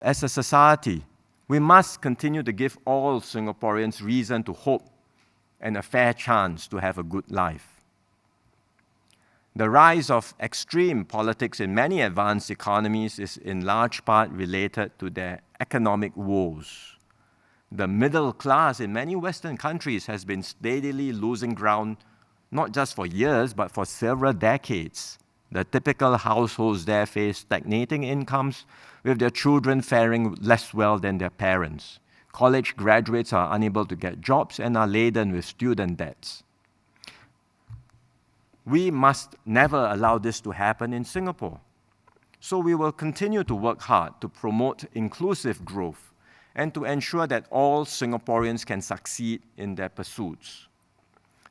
As a society, we must continue to give all Singaporeans reason to hope and a fair chance to have a good life. The rise of extreme politics in many advanced economies is in large part related to their economic woes. The middle class in many Western countries has been steadily losing ground, not just for years, but for several decades. The typical households there face stagnating incomes, with their children faring less well than their parents. College graduates are unable to get jobs and are laden with student debts. We must never allow this to happen in Singapore. So we will continue to work hard to promote inclusive growth and to ensure that all Singaporeans can succeed in their pursuits.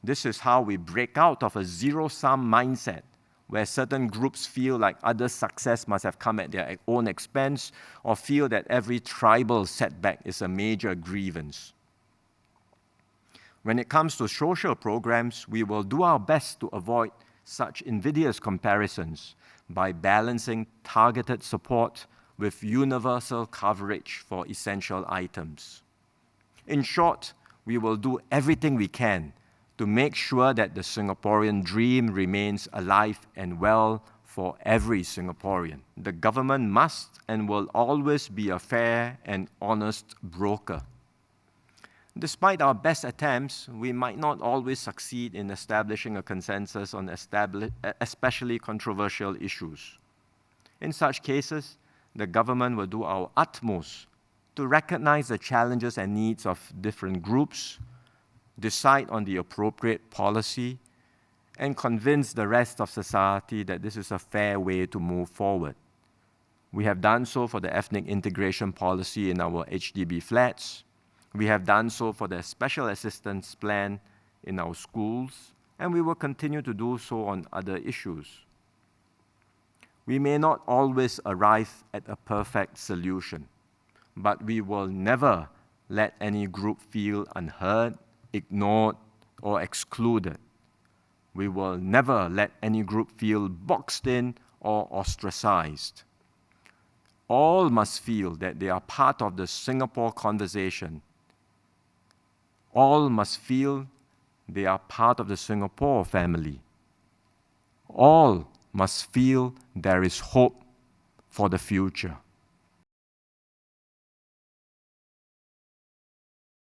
This is how we break out of a zero-sum mindset where certain groups feel like others' success must have come at their own expense or feel that every tribal setback is a major grievance. When it comes to social programs, we will do our best to avoid such invidious comparisons by balancing targeted support with universal coverage for essential items. In short, we will do everything we can to make sure that the Singaporean dream remains alive and well for every Singaporean. The government must and will always be a fair and honest broker. Despite our best attempts, we might not always succeed in establishing a consensus on especially controversial issues. In such cases, the government will do our utmost to recognize the challenges and needs of different groups, decide on the appropriate policy, and convince the rest of society that this is a fair way to move forward. We have done so for the ethnic integration policy in our HDB flats. We have done so for the special assistance plan in our schools, and we will continue to do so on other issues. We may not always arrive at a perfect solution, but we will never let any group feel unheard, ignored, or excluded. We will never let any group feel boxed in or ostracized. All must feel that they are part of the Singapore conversation. All must feel they are part of the Singapore family. All must feel there is hope for the future.